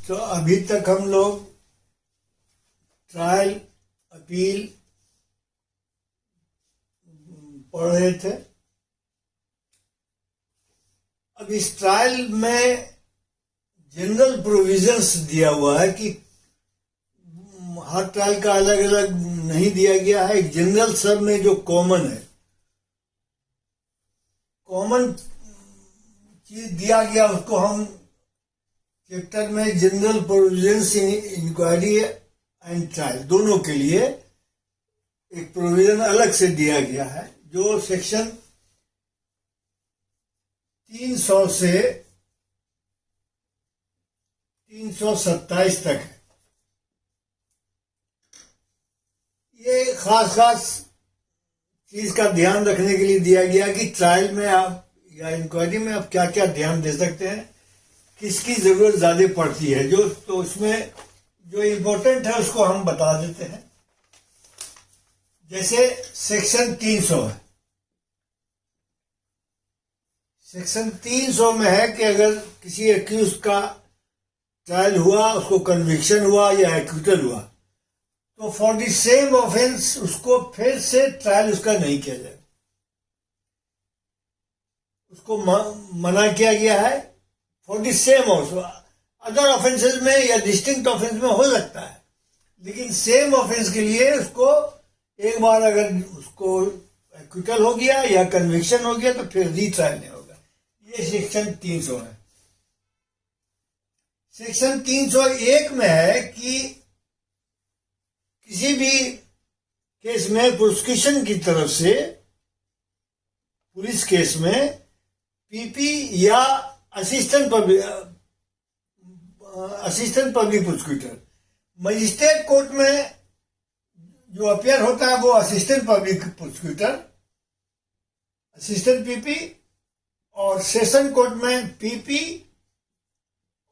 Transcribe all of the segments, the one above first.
तो अभी तक हम लोग ट्रायल, अपील पढ़ रहे थे। अब इस ट्रायल में जनरल प्रोविजंस दिया हुआ है कि हर ट्रायल का अलग अलग नहीं दिया गया है। एक जनरल सब में जो कॉमन है, कॉमन चीज दिया गया, उसको हम चैप्टर में general provisions in inquiry and trial दोनों के लिए एक प्रोविजन अलग से दिया गया है, जो सेक्शन 300 से 327 तक है। ये खास चीज का ध्यान रखने के लिए दिया गया कि ट्रायल में आप या इंक्वायरी में आप क्या क्या ध्यान दे सकते हैं, किसकी जरूरत ज्यादा पड़ती है। जो तो इसमें जो इम्पोर्टेंट है उसको हम बता देते हैं। जैसे सेक्शन 300 है। सेक्शन 300 में है कि अगर किसी एक्यूज का ट्रायल हुआ, उसको कन्विक्शन हुआ या एक्विटल हुआ, तो फॉर द सेम ऑफेंस उसको फिर से ट्रायल उसका नहीं किया जाएगा। उसको मना किया गया है for the same offence. Other offences में या डिस्टिंक्ट ऑफेंस में हो सकता है, लेकिन सेम ऑफेंस के लिए उसको एक बार अगर उसको एक्विटल हो गया या कन्विक्शन हो गया तो फिर रीट्रायल नहीं होगा। ये सेक्शन 300 है। सेक्शन 301 में है कि किसी भी केस में प्रोसिक्यूशन की तरफ से, पुलिस केस में पीपी या assistant public prosecutor, magistrate court में जो अपियर होता है वो assistant public prosecutor, assistant PP, और सेशन कोर्ट में पीपी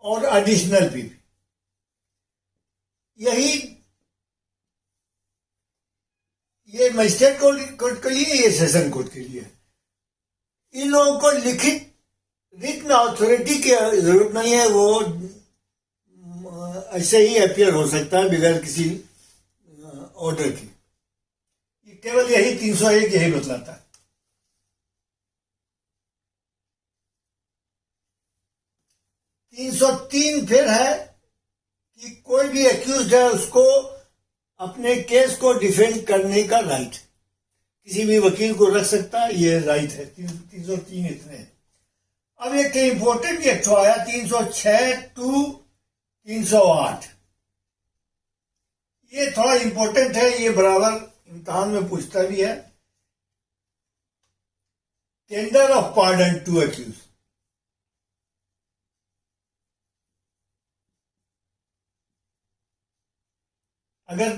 और एडिशनल पीपी। ये मजिस्ट्रेट कोर्ट के लिए, ये सेशन कोर्ट के लिए। इन लोगों को लिखित रिटन अथॉरिटी की जरूरत नहीं है, वो ऐसे ही अपियर हो सकता है बगैर किसी ऑर्डर की। केवल यही 301 यही बतलाता है। 303 फिर है कि कोई भी एक्यूज्ड है उसको अपने केस को डिफेंड करने का राइट, किसी भी वकील को रख सकता है, ये राइट है। 303 इतने हैं। अब एक इंपॉर्टेंट ये तो आया 306 टू 308। ये थोड़ा इंपॉर्टेंट है, ये बराबर इम्तिहान में पूछता भी है। Tender of pardon to accused. अगर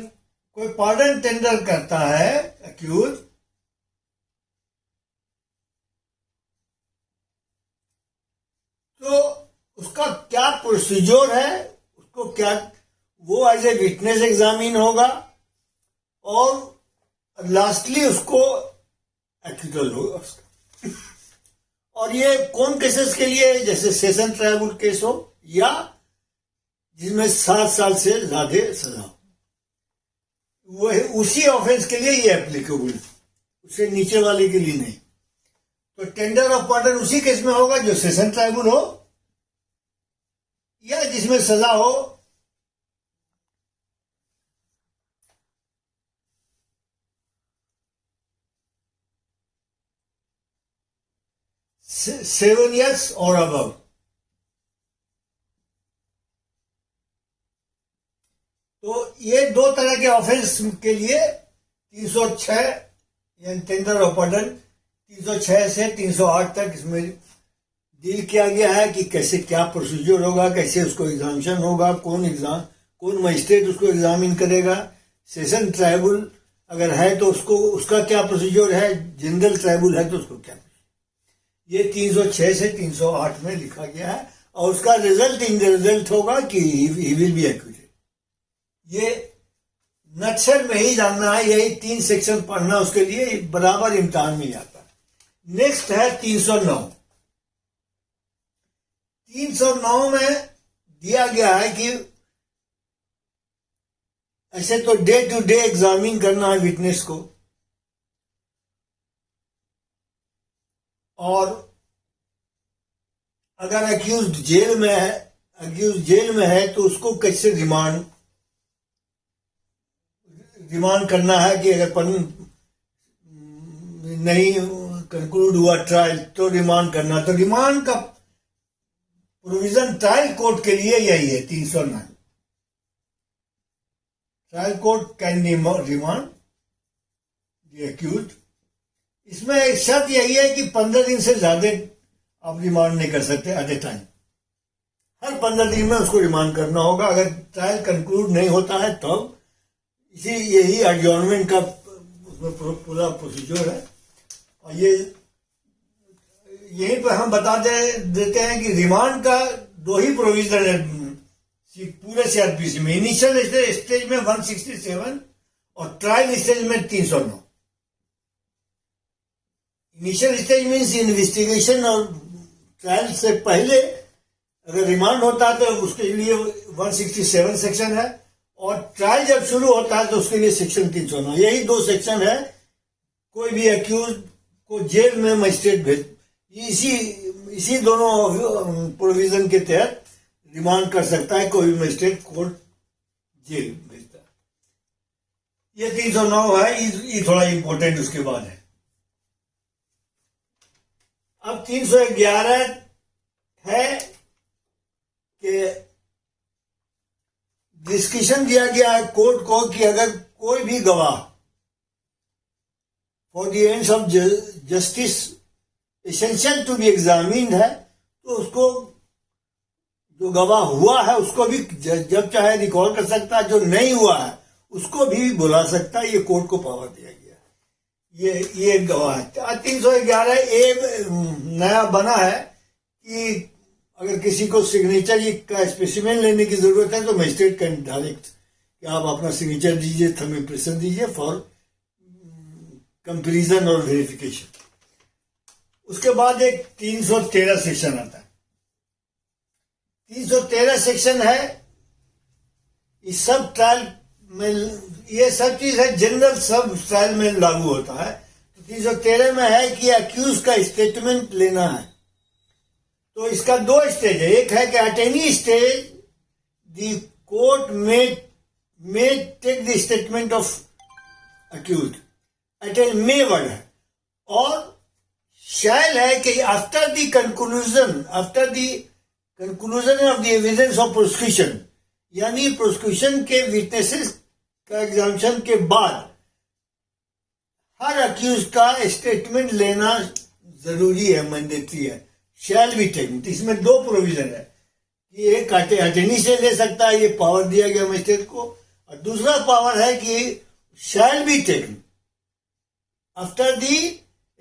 कोई पार्डन टेंडर करता है एक्यूज, तो उसका क्या प्रोसीजर है, उसको क्या, वो एज ए विटनेस एग्जामिन होगा और लास्टली उसको एक्विटल होगा उसका। और ये कौन केसेस के लिए, जैसे सेशन ट्राइब्यूनल केस हो या जिसमें 7 साल से ज्यादा सजा हो, वही उसी ऑफेंस के लिए ये एप्लीकेबल, उससे नीचे वाले के लिए नहीं। तो टेंडर ऑफ पार्डन उसी केस में होगा जो सेशन ट्राइब्यूनल हो या जिसमें सजा हो। सेवन ईयर्स और अबव। तो ये दो तरह के ऑफेंस के लिए 306 यानी टेंडर ऑफ पार्डन 306 से 308 तक इसमें डील किया गया है कि कैसे क्या प्रोसीजर होगा, कैसे उसको एग्जामिनेशन होगा, कौन मजिस्ट्रेट उसको एग्जामिन करेगा, सेशन ट्राइब्यूनल अगर है तो उसका क्या प्रोसीजर है, जनरल ट्राइब्यूनल है तो उसको क्या। ये 306 से 308 में लिखा गया है और उसका रिजल्ट होगा कि ही विल बी एक्विटेड। ये नक्शल में ही जानना है, यही 3 सेक्शन पढ़ना उसके लिए बराबर इम्तिहान में आता है। नेक्स्ट है 309। 309 में दिया गया है कि ऐसे तो डे टू डे एग्जामिन करना है विटनेस को, और अगर अक्यूज जेल में है तो उसको कैसे रिमांड करना है कि अगर नहीं कंक्लूड हुआ ट्रायल तो रिमांड करना। तो रिमांड का प्रोविजन ट्रायल कोर्ट के लिए यही है 309। Trial court can remand the accused. इसमें एक शर्त यही है कि 15 दिन से ज्यादा आप रिमांड नहीं कर सकते एट ए टाइम। हर 15 दिन में उसको रिमांड करना होगा। अगर ट्रायल कंक्लूड नहीं होता है तब यही एडजॉर्नमेंट का पूरा प्रोसीजर है। और ये यहीं पर हम देते हैं कि रिमांड का दो ही प्रोविजन है पूरे सीआरपीसी में। इनिशियल स्टेज में 167 और ट्रायल स्टेज में 309। इनिशियल स्टेज मीन्स इन्वेस्टिगेशन और ट्रायल से पहले अगर रिमांड होता है तो उसके लिए 167 सेक्शन है, और ट्रायल जब शुरू होता है तो उसके लिए सेक्शन 309। यही दो सेक्शन है। कोई भी अक्यूज को जेल में मजिस्ट्रेट भेज इसी दोनों प्रोविजन के तहत रिमांड कर सकता है कोई भी मजिस्ट्रेट कोर्ट जेल भेजता है। ये 309 है, ये थोड़ा इंपॉर्टेंट उसके बाद है। अब 311 है कि डिस्कशन दिया गया है कोर्ट को कि अगर कोई भी गवाह for the ends of justice essential to be examined है तो उसको जो गवाह हुआ है उसको भी जब चाहे रिकॉल कर सकता है, जो नहीं हुआ है उसको भी बुला सकता है। ये कोर्ट को पावर दिया गया है। ये गवाह है। 311 ए नया बना है कि अगर किसी को सिग्नेचर का स्पेसिमेन लेने की जरूरत है तो मजिस्ट्रेट कैन डायरेक्ट कि आप अपना सिग्नेचर दीजिए, थंब इम्प्रेशन दीजिए फॉर कंपेरिजन और वेरिफिकेशन। उसके बाद एक 313 सेक्शन आता है। 313 सेक्शन है इस सब ट्रायल में, ये सब चीज है जनरल सब ट्रायल में लागू होता है। तो 313 में है कि अक्यूज का स्टेटमेंट लेना है। तो इसका दो स्टेज है। एक है कि at any stage the court may take the statement of accused, at a may word है, और शैल है कि after the conclusion of the evidence of prosecution, यानी प्रोसिक्यूशन के विटनेसेस का एग्जामिनेशन के बाद हर अक्यूज का स्टेटमेंट लेना जरूरी है, मैंडेटरी है। Shall be taken. इसमें दो प्रोविजन है कि एक अटेनी से ले सकता है, ये पावर दिया गया मजिस्ट्रेट को, और दूसरा पावर है कि shall be taken after the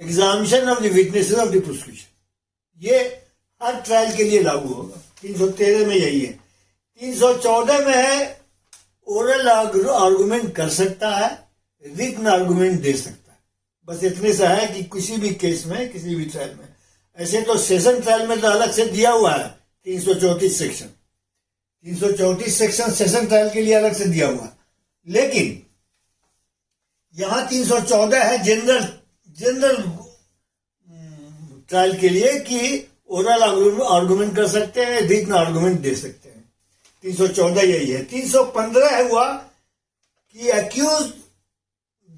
examination of the witnesses of the prosecution. ये हर ट्रायल के लिए लागू होगा। 313 में यही है। 314 में है ओरल आर्गुमेंट कर सकता है, रिटन आर्गुमेंट दे सकता है। बस इतने से है कि किसी भी केस में, किसी भी ट्रायल में, ऐसे तो सेशन ट्रायल में तो अलग से दिया हुआ है 334 सेक्शन। 334 सेक्शन सेशन ट्रायल के लिए अलग से दिया हुआ है, लेकिन यहां 314 है जनरल ट्रायल के लिए कि ओरल आर्गुमेंट कर सकते हैं, रिटन आर्गुमेंट दे सकते हैं। 314 यही है। 315 हुआ कि अक्यूज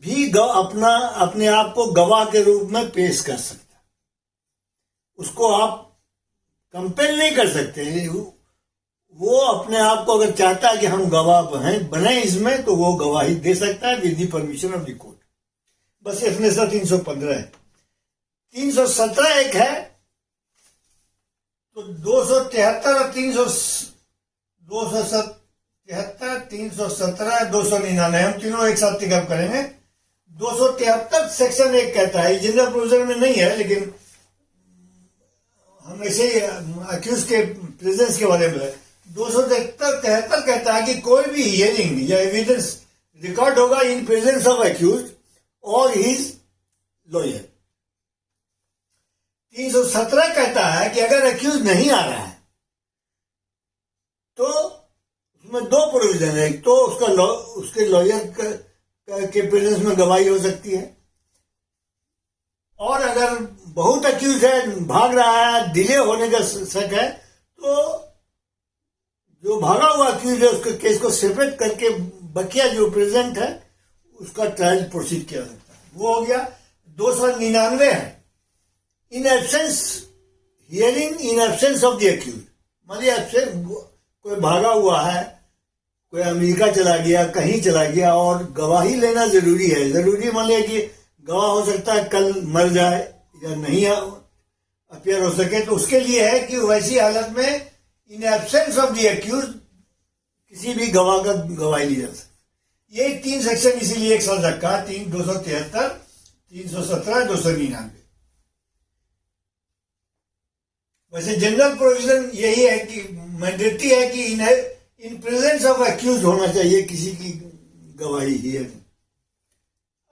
भी अपने आप को गवाह के रूप में पेश कर सकता है। उसको आप कंपेल नहीं कर सकते। वो अपने आप को अगर चाहता है कि हम गवाह बने इसमें, तो वो गवाही दे सकता है with the permission of the court. बस इसमें से 315 है। 317 एक है, तो 273 और 273, 317, 299 हम तीनों एक साथ टिकअप करेंगे। 273 सेक्शन एक कहता है, जनरल प्रोविजन में नहीं है, लेकिन हम ऐसे ही अक्यूज के प्रेजेंस के बारे में 273 कहता है कि कोई भी हियरिंग या एविडेंस रिकॉर्ड होगा इन प्रेजेंस ऑफ अक्यूज और हिज लॉयर। 317 कहता है कि अगर अक्यूज नहीं आ रहा है तो उसमें दो प्रोविजन है। एक तो उसके लॉयर के प्रेजेंस में गवाही हो सकती है, और अगर बहुत अक्यूज है, भाग रहा है, डिले होने का शक है, तो जो भागा हुआ अक्यूज है उसके केस को सेपरेट करके बकिया जो प्रेजेंट है उसका ट्रायल प्रोसीड किया जाता है। वो हो गया 299 है। In absence hearing in absence of the accused, मतलब कोई भागा हुआ है, कोई अमेरिका चला गया, कहीं चला गया, और गवाही लेना जरूरी है। जरूरी मान लिया कि गवाह हो सकता है कल मर जाए या नहीं अपियर हो सके, तो उसके लिए है कि वैसी हालत में in absence of the accused किसी भी गवाह का गवाही ली जा सकती। ये 3 सेक्शन इसीलिए एक साथ रखा, 273, 317, 299। वैसे जनरल प्रोविजन यही है कि मैंडेटरी है कि इन प्रेजेंस ऑफ अक्यूज होना चाहिए किसी की गवाही हियर।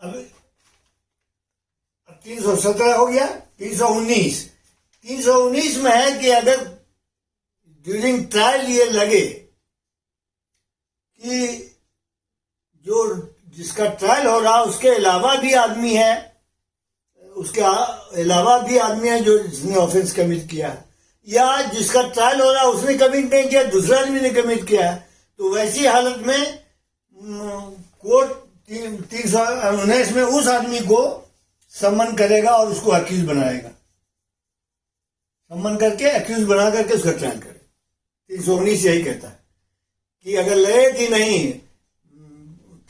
अब 317 हो गया। 319 में है कि अगर ड्यूरिंग ट्रायल ये लगे कि जो जिसका ट्रायल हो रहा उसके अलावा भी आदमी है, जो जिसने ऑफेंस कमिट किया, या जिसका ट्रायल हो रहा उसने कमिट नहीं किया, दूसरा आदमी ने कमिट किया, तो वैसी हालत में कोर्ट 319 में उस आदमी को सम्मन करेगा और उसको अक्यूज बनाएगा। सम्मन करके अक्यूज बना करके उसका ट्रायल करे। 319 यही कहता है कि अगर लगे कि नहीं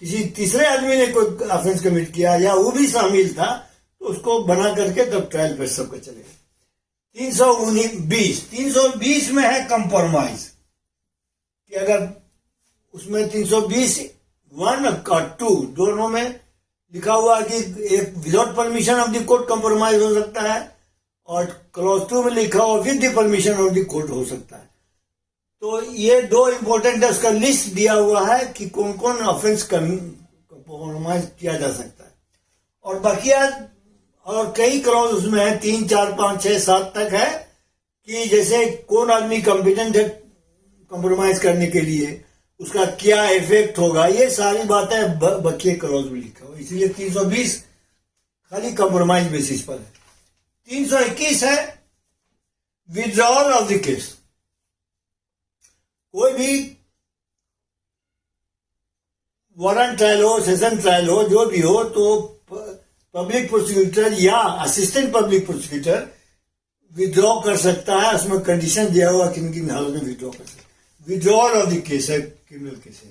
किसी तीसरे आदमी ने कोई ऑफेंस कमिट किया या वो भी शामिल था, तो उसको बना करके तब ट्रायल पे सबका चलेगा। 320 में है कंप्रोमाइज, कि अगर उसमें 320 1 और 2 दोनों में लिखा हुआ कि एक without permission of the court compromise हो सकता है, और क्लॉज 2 में लिखा हुआ with the permission of the court हो सकता है। तो ये दो इंपॉर्टेंट है, उसका लिस्ट दिया हुआ है कि कौन कौन ऑफेंस कंप्रोमाइज किया जा सकता है। और बकिया और कई क्लॉज उसमें है, 3, 4, 5, 6, 7 तक है, कि जैसे कौन आदमी कॉम्पिटेंट है कंप्रोमाइज करने के लिए, उसका क्या इफेक्ट होगा, ये सारी बातें बकिए क्लॉज में लिखा हुआ। इसीलिए 320 खाली कंप्रोमाइज बेसिस पर है। 321 है विड्रॉल ऑफ द केस। कोई भी वारंट ट्रायल हो, सेशन ट्रायल हो, जो भी हो, तो पब्लिक प्रोसिक्यूटर या असिस्टेंट पब्लिक प्रोसिक्यूटर विड्रॉ कर सकता है। उसमें कंडीशन दिया हुआ किन किन हालत में विड्रॉ कर सकता है। विड्रॉल ऑफ द केस है, क्रिमिनल केस है।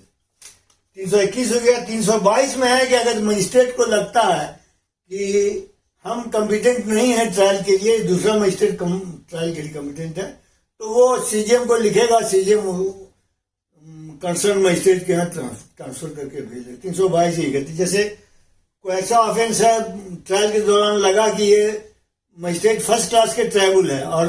321 हो गया। 322 में है कि अगर मजिस्ट्रेट को लगता है कि हम कॉम्पिटेंट नहीं है ट्रायल के लिए, दूसरा मजिस्ट्रेट ट्रायल के लिए कॉम्पिटेंट है, तो वो सीजीएम को लिखेगा, सीजीएम कंसर्न मजिस्ट्रेट के यहाँ ट्रांसफर करके भेज दे। 322 यही कहती है। जैसे कोई ऐसा ऑफेंस है ट्रायल के दौरान लगा कि ये मजिस्ट्रेट 1st क्लास के ट्राइबल है और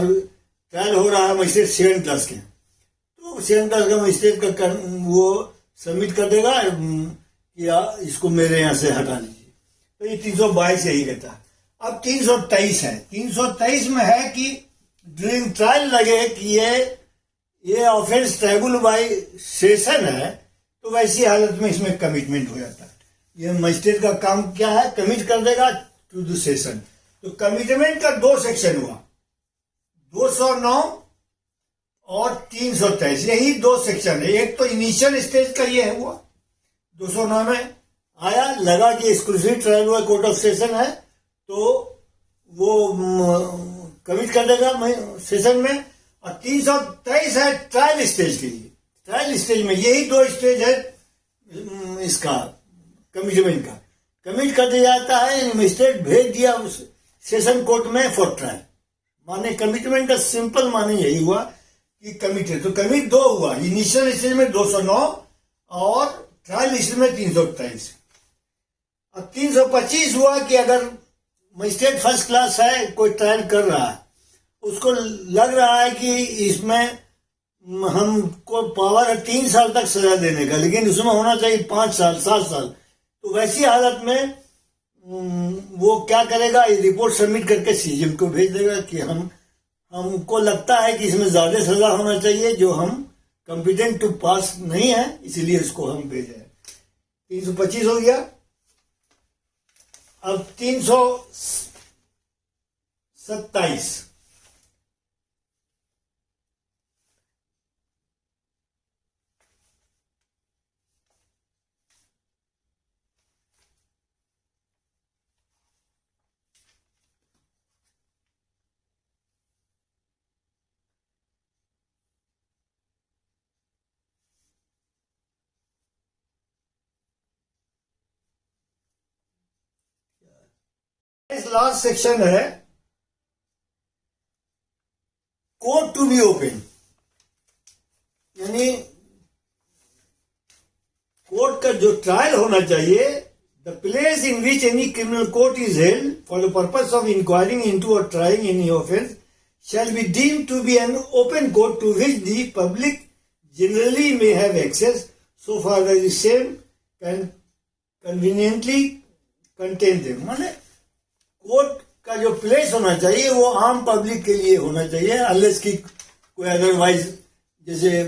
ट्रायल हो रहा है मजिस्ट्रेट 2nd क्लास के, तो 2nd क्लास का मजिस्ट्रेट का वो सबमिट कर देगा या इसको मेरे यहाँ से हटा लीजिए। तो ये 322 यही कहता है। अब 323 है। 323 में है कि ड्यूरिंग ट्रायल लगे कि ये ऑफेंस ट्राइबल बाय सेशन है, तो वैसी हालत में इसमें कमिटमेंट हो जाता है। ये मजिस्ट्रेट का काम क्या है, कमिट कर देगा टू द सेशन। तो कमिटमेंट का 2 सेक्शन हुआ, 209 और 323, यही 2 सेक्शन है। एक तो इनिशियल स्टेज का ये हुआ, 209 में आया, लगा कि एक्सक्लूसिव ट्रायल हुआ, कोर्ट ऑफ सेशन है, तो वो कमिट कर देगा सेशन में। और 323 है ट्रायल स्टेज के लिए। ट्रायल स्टेज में यही 2 स्टेज है इसका कमिटमेंट का। कमिट कर दिया जाता है, मजिस्ट्रेट भेज दिया उस सेशन कोर्ट में फॉर ट्रायल। माने कमिटमेंट का सिंपल माने यही हुआ कि कमिटेड। तो कमिट 2 हुआ, इनिशियल स्टेज में 209 और ट्रायल स्टेज में 323। अब 325 हुआ कि अगर मजिस्ट्रेट 1st क्लास है, कोई ट्रायल कर रहा है, उसको लग रहा है कि इसमें हमको पावर है 3 साल तक सजा देने का, लेकिन उसमें होना चाहिए 5 साल 7 साल। तो वैसी हालत में वो क्या करेगा, रिपोर्ट सबमिट करके सीजीएम को भेज देगा कि हमको लगता है कि इसमें ज्यादा सजा होना चाहिए जो हम कॉम्पिटेंट टू पास नहीं है, इसीलिए इसको हम भेजे हैं। 325 हो गया। अब 327, लास्ट सेक्शन है कोर्ट टू बी ओपन, यानी कोर्ट का जो ट्रायल होना चाहिए, the place in which any criminal court is held for the purpose of inquiring into और trying any offence shall be deemed to be an open court to which the public generally may have access so far as the same can conveniently contain them। माने court का जो place होना चाहिए वो आम public के लिए होना चाहिए, अनलेस की कोई अदरवाइज, जैसे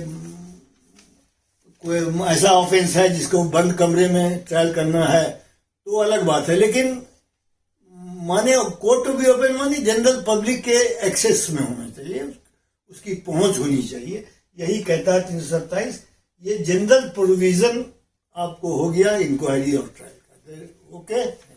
कोई ऐसा ऑफेंस है जिसको बंद कमरे में ट्रायल करना है तो अलग बात है, लेकिन माने कोर्ट टू बी ओपन माने जनरल पब्लिक के एक्सेस में होना चाहिए, उसकी पहुंच होनी चाहिए, यही कहता है 327। ये जनरल प्रोविजन आपको हो गया इंक्वायरी और ट्रायल का। ओके।